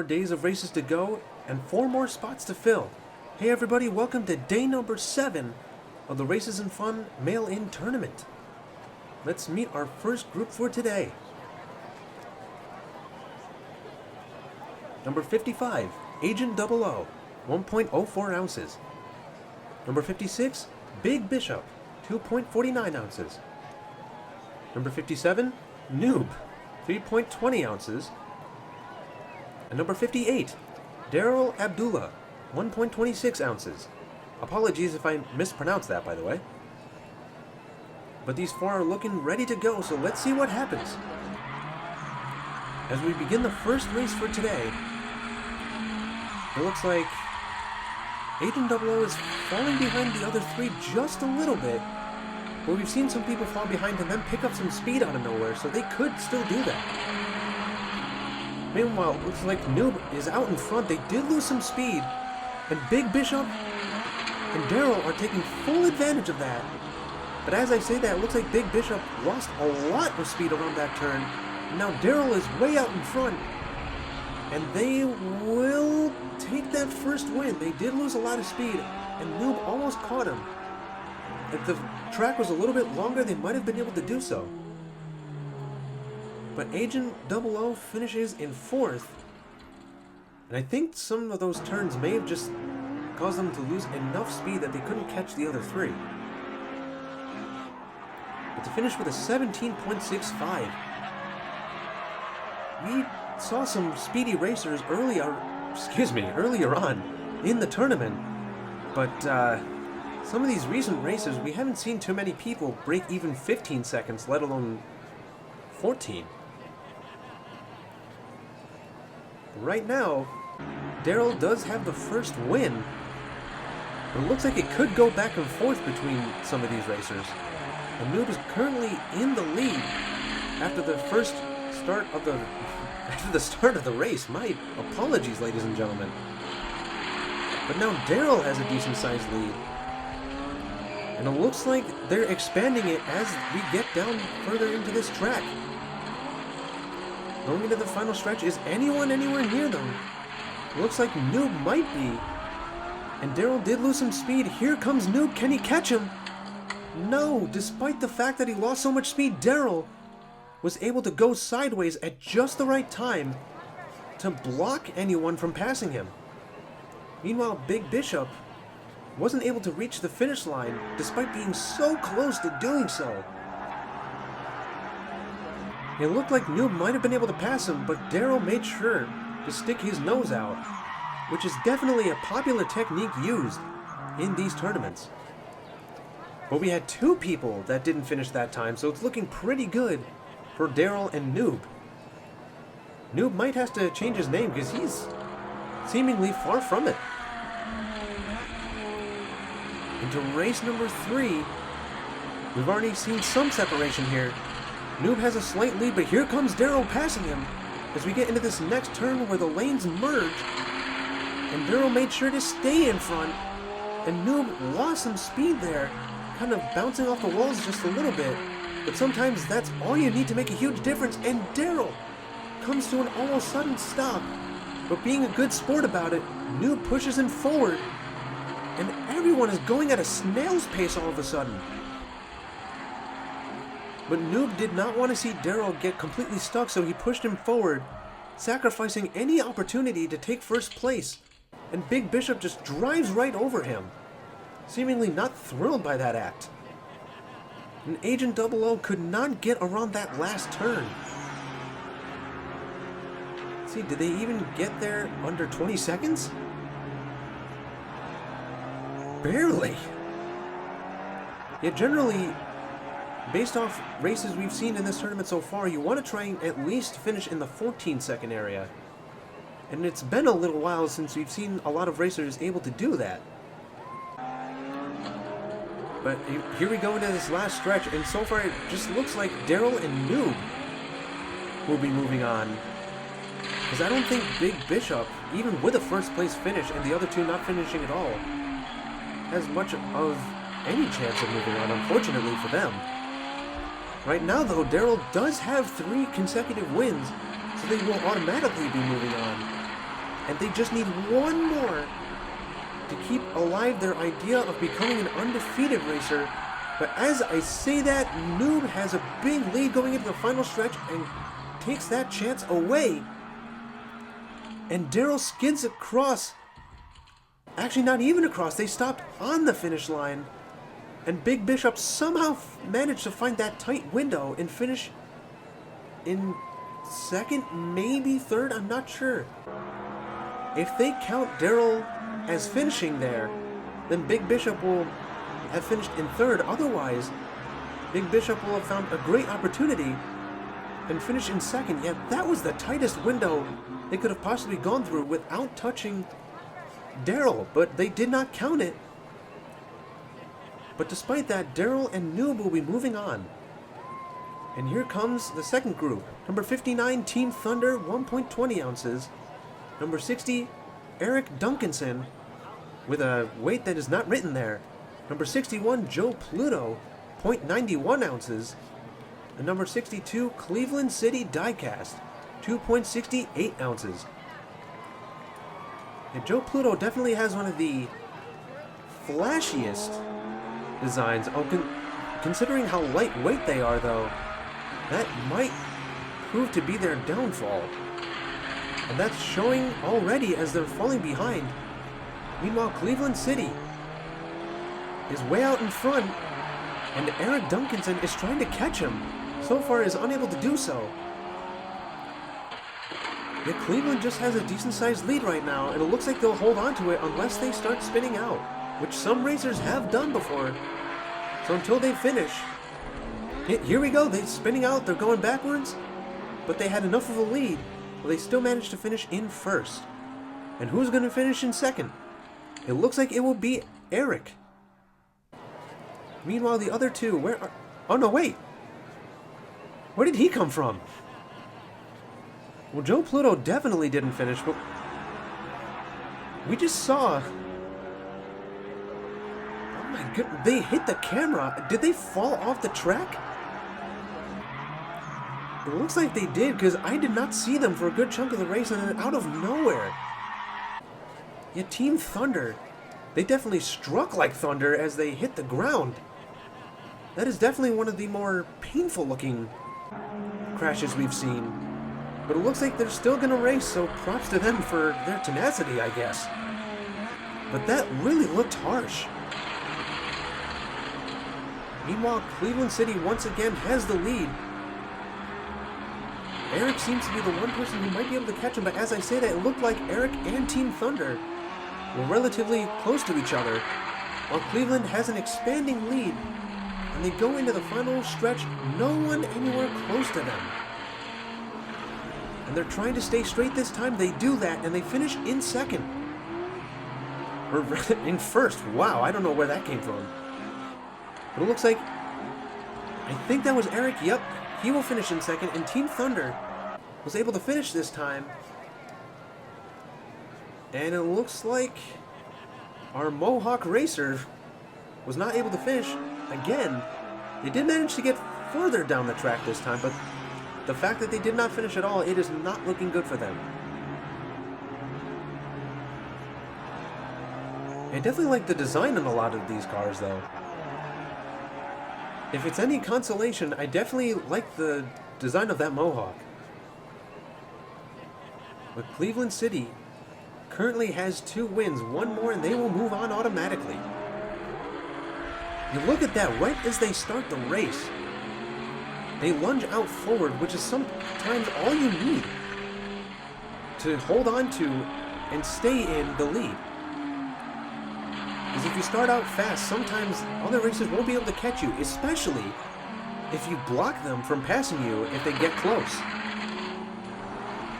days of races to go and 4 more spots to fill. Hey everybody, welcome to day number 7 of the Races and Fun mail-in tournament. Let's meet our first group for today. Number 55, Agent 00, 1.04 ounces. Number 56, Big Bishop, 2.49 ounces. Number 57, Noob, 3.20 ounces. And number 58, Daryl Abdullah, 1.26 ounces. Apologies if I mispronounced that, by the way. But these 4 are looking ready to go, so let's see what happens. As we begin the first race for today, it looks like Agent 00 is falling behind the other 3 just a little bit. But we've seen some people fall behind and then pick up some speed out of nowhere, so they could still do that. Meanwhile, it looks like Noob is out in front. They did lose some speed, and Big Bishop and Daryl are taking full advantage of that. But as I say that, it looks like Big Bishop lost a lot of speed around that turn. Now Daryl is way out in front, and they will take that first win. They did lose a lot of speed, and Noob almost caught him. If the track was a little bit longer, they might have been able to do so. But Agent 00 finishes in 4th. And I think some of those turns may have just caused them to lose enough speed that they couldn't catch the other 3. But to finish with a 17.65. We saw some speedy racers earlier on in the tournament. But some of these recent races, we haven't seen too many people break even 15 seconds, let alone 14. Right now, Daryl does have the first win, but it looks like it could go back and forth between some of these racers. And Noob is currently in the lead after the start of the race. My apologies, ladies and gentlemen. But now Daryl has a decent-sized lead, and it looks like they're expanding it as we get down further into this track. Going into the final stretch, is anyone anywhere near them? Looks like Noob might be. And Daryl did lose some speed. Here comes Noob. Can he catch him? No. Despite the fact that he lost so much speed, Daryl was able to go sideways at just the right time to block anyone from passing him. Meanwhile, Big Bishop wasn't able to reach the finish line despite being so close to doing so. It looked like Noob might have been able to pass him, but Daryl made sure to stick his nose out, which is definitely a popular technique used in these tournaments. But we had 2 people that didn't finish that time, so it's looking pretty good for Daryl and Noob. Noob might have to change his name because he's seemingly far from it. Into race number 3, we've already seen some separation here. Noob has a slight lead, but here comes Daryl passing him as we get into this next turn where the lanes merge. And Daryl made sure to stay in front, and Noob lost some speed there, kind of bouncing off the walls just a little bit. But sometimes that's all you need to make a huge difference, and Daryl comes to an almost sudden stop. But being a good sport about it, Noob pushes him forward, and everyone is going at a snail's pace all of a sudden. But Noob did not want to see Daryl get completely stuck, so he pushed him forward, sacrificing any opportunity to take first place. And Big Bishop just drives right over him, seemingly not thrilled by that act. And Agent 00 could not get around that last turn. Let's see, did they even get there under 20 seconds? Barely. Yet generally, based off races we've seen in this tournament so far, you want to try and at least finish in the 14-second area. And it's been a little while since we've seen a lot of racers able to do that. But here we go into this last stretch, and so far it just looks like Daryl and Noob will be moving on. Because I don't think Big Bishop, even with a first place finish and the other 2 not finishing at all, has much of any chance of moving on, unfortunately for them. Right now, though, Daryl does have 3 consecutive wins, so they will automatically be moving on. time. They just need one more to keep alive their idea of becoming an undefeated racer. But as I say that, Noob has a big lead going into the final stretch and takes that chance away. And Daryl skids across. Actually, not even across. They stopped on the finish line. And Big Bishop somehow managed to find that tight window and finish in second, maybe third, I'm not sure. If they count Daryl as finishing there, then Big Bishop will have finished in third. Otherwise, Big Bishop will have found a great opportunity and finished in second. Yet that was the tightest window they could have possibly gone through without touching Daryl, but they did not count it. But despite that, Daryl and Noob will be moving on. And here comes the second group. Number 59, Team Thunder, 1.20 ounces. Number 60, Eric Duncanson, with a weight that is not written there. Number 61, Joe Pluto, 0.91 ounces. And number 62, Cleveland City Diecast, 2.68 ounces. And Joe Pluto definitely has one of the flashiest designs. Considering how lightweight they are, though, that might prove to be their downfall. And that's showing already as they're falling behind. Meanwhile, Cleveland City is way out in front, and Eric Duncanson is trying to catch him. So far is unable to do so. Yet Cleveland just has a decent-sized lead right now, and it looks like they'll hold on to it unless they start spinning out, which some racers have done before. So until they finish, here we go, they're spinning out, they're going backwards, but they had enough of a lead, but they still managed to finish in first. And who's going to finish in second? It looks like it will be Eric. Meanwhile, the other two, where are... Oh no, wait! Where did he come from? Well, Joe Pluto definitely didn't finish, but we just saw... Oh my goodness, they hit the camera. Did they fall off the track? It looks like they did, because I did not see them for a good chunk of the race, and then out of nowhere. Yeah, Team Thunder, they definitely struck like thunder as they hit the ground. That is definitely one of the more painful looking crashes we've seen. But it looks like they're still going to race, so props to them for their tenacity, I guess. But that really looked harsh. Meanwhile, Cleveland City once again has the lead. Eric seems to be the one person who might be able to catch him, but as I say that, it looked like Eric and Team Thunder were relatively close to each other, while Cleveland has an expanding lead, and they go into the final stretch, no one anywhere close to them. And they're trying to stay straight this time. They do that, and they finish in second. Or in first. Wow, I don't know where that came from. But it looks like, I think that was Eric. Yep, he will finish in second, and Team Thunder was able to finish this time. And it looks like our Mohawk racer was not able to finish again. They did manage to get further down the track this time, but the fact that they did not finish at all, it is not looking good for them. I definitely like the design on a lot of these cars, though. If it's any consolation, I definitely like the design of that Mohawk. But Cleveland City currently has 2 wins, one more, and they will move on automatically. You look at that right as they start the race. They lunge out forward, which is sometimes all you need to hold on to and stay in the lead. Because if you start out fast, sometimes other racers won't be able to catch you, especially if you block them from passing you if they get close.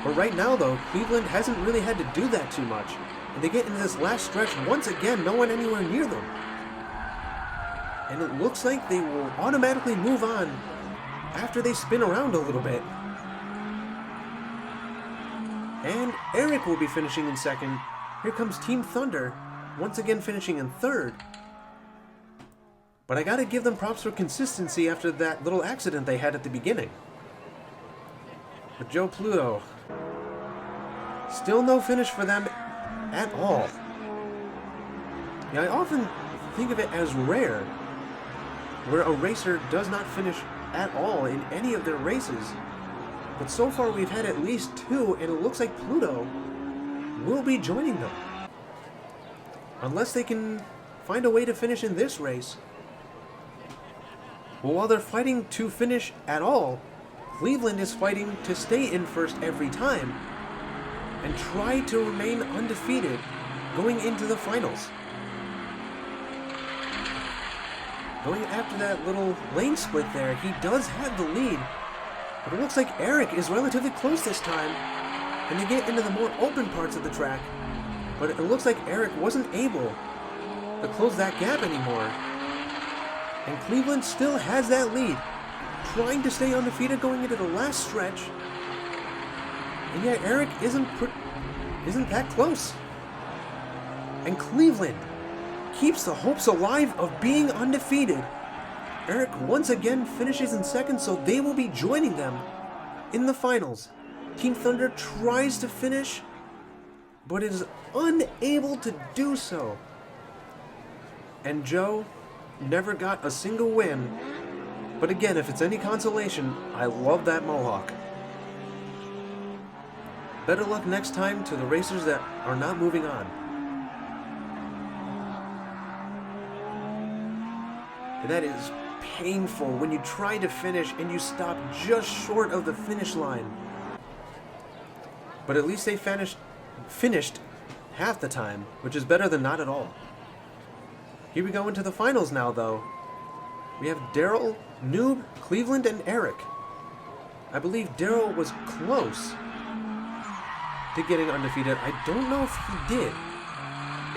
But right now, though, Cleveland hasn't really had to do that too much. And they get into this last stretch, once again, no one anywhere near them. And it looks like they will automatically move on after they spin around a little bit. And Eric will be finishing in second. Here comes Team Thunder, once again finishing in third. But I gotta give them props for consistency after that little accident they had at the beginning. But Joe Pluto Still no finish for them at all. Yeah, I often think of it as rare where a racer does not finish at all in any of their races. But so far we've had at least two, and it looks like Pluto will be joining them. Unless they can find a way to finish in this race. Well, while they're fighting to finish at all, Cleveland is fighting to stay in first every time and try to remain undefeated going into the finals. Going after that little lane split there, he does have the lead, but it looks like Eric is relatively close this time, and they get into the more open parts of the track, but it looks like Eric wasn't able to close that gap anymore, and Cleveland still has that lead, trying to stay undefeated going into the last stretch, and yet Eric isn't that close, and Cleveland keeps the hopes alive of being undefeated. Eric once again finishes in second, so they will be joining them in the finals. Team Thunder tries to finish, but is unable to do so. And Joe never got a single win. But again, if it's any consolation, I love that Mohawk. Better luck next time to the racers that are not moving on. And that is painful when you try to finish and you stop just short of the finish line. But at least they finished half the time, which is better than not at all. Here we go into the finals now, though. We have Daryl, Noob, Cleveland, and Eric. I believe Daryl was close to getting undefeated. I don't know if he did.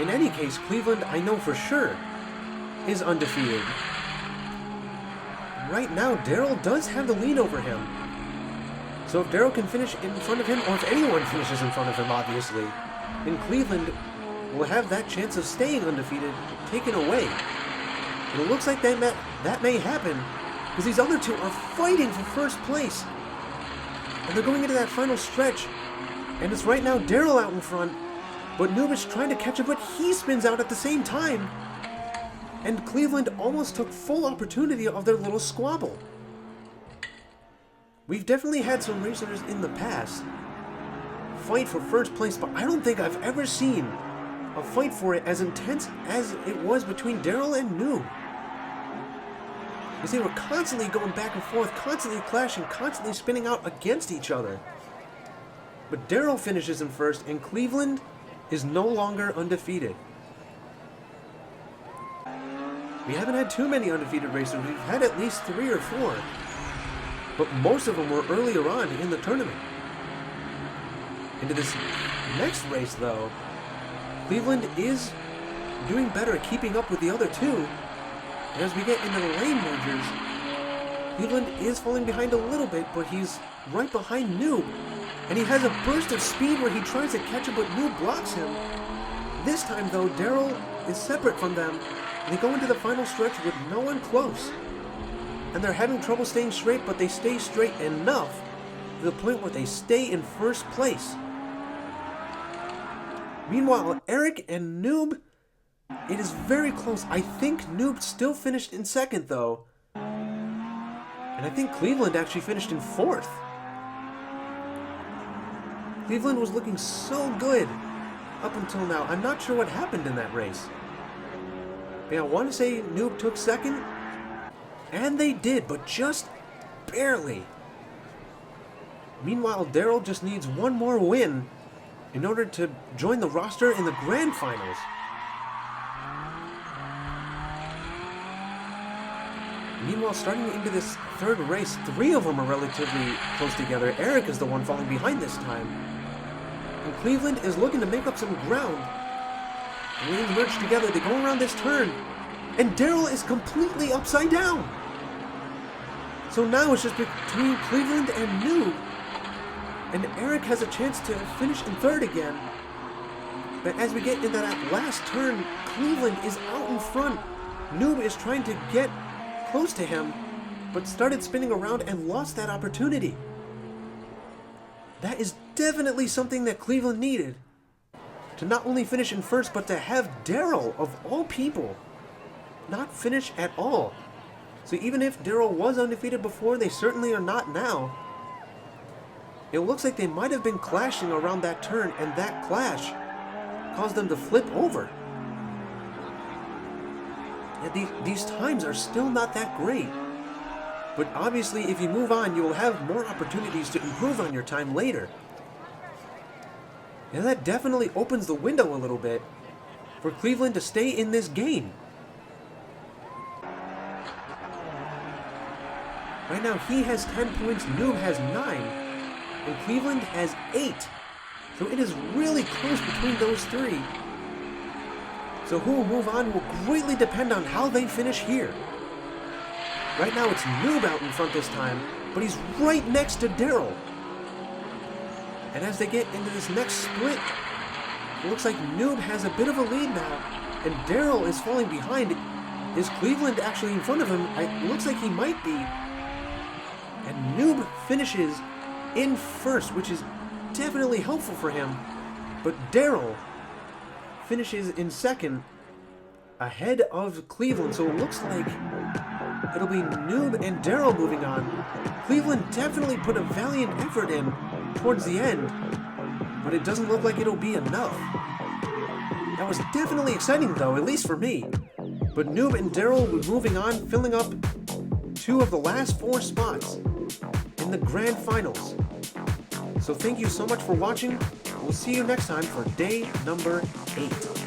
In any case, Cleveland, I know for sure, is undefeated. Right now, Daryl does have the lead over him. So if Daryl can finish in front of him, or if anyone finishes in front of him, obviously, then Cleveland will have that chance of staying undefeated taken away. And it looks like that may happen, because these other two are fighting for first place. And they're going into that final stretch. And it's right now Daryl out in front, but Noob is trying to catch up, but he spins out at the same time. And Cleveland almost took full opportunity of their little squabble. We've definitely had some racers in the past fight for first place, but I don't think I've ever seen a fight for it as intense as it was between Daryl and Noob. Because they were constantly going back and forth, constantly clashing, constantly spinning out against each other. But Daryl finishes in first, and Cleveland is no longer undefeated. We haven't had too many undefeated racers. We've had at least 3 or 4. But most of them were earlier on in the tournament. Into this next race, though, Cleveland is doing better at keeping up with the other two. And as we get into the lane mergers, Cleveland is falling behind a little bit, but he's right behind Noob. And he has a burst of speed where he tries to catch him, but Noob blocks him. This time, though, Daryl is separate from them. They go into the final stretch with no one close. And they're having trouble staying straight, but they stay straight enough to the point where they stay in first place. Meanwhile, Eric and Noob, it is very close. I think Noob still finished in second, though. And I think Cleveland actually finished in fourth. Cleveland was looking so good up until now. I'm not sure what happened in that race. Yeah, I want to say Noob took second, and they did, but just barely. Meanwhile, Daryl just needs one more win in order to join the roster in the grand finals. Meanwhile, starting into this third race, 3 of them are relatively close together. Eric is the one falling behind this time. And Cleveland is looking to make up some ground. The lanes merge together, they go around this turn, and Daryl is completely upside down. So now it's just between Cleveland and Noob, and Eric has a chance to finish in third again. But as we get into that last turn, Cleveland is out in front. Noob is trying to get close to him, but started spinning around and lost that opportunity. That is definitely something that Cleveland needed. To not only finish in first, but to have Darrell, of all people, not finish at all. So even if Darrell was undefeated before, they certainly are not now. It looks like they might have been clashing around that turn, and that clash caused them to flip over. Yeah, these times are still not that great. But obviously, if you move on, you will have more opportunities to improve on your time later. And that definitely opens the window a little bit for Cleveland to stay in this game. Right now, he has 10 points, Noob has 9, and Cleveland has 8. So it is really close between those three. So who will move on will greatly depend on how they finish here. Right now, it's Noob out in front this time, but he's right next to Darrell. And as they get into this next split, it looks like Noob has a bit of a lead now, and Darrell is falling behind. Is Cleveland actually in front of him? It looks like he might be. And Noob finishes in first, which is definitely helpful for him. But Darrell finishes in second, ahead of Cleveland. So it looks like it'll be Noob and Darrell moving on. Cleveland definitely put a valiant effort in towards the end, but it doesn't look like it'll be enough. That was definitely exciting though, at least for me. But Noob and Darrell will be moving on, filling up 2 of the last 4 spots in the grand finals. So thank you so much for watching. We'll see you next time for day number 8.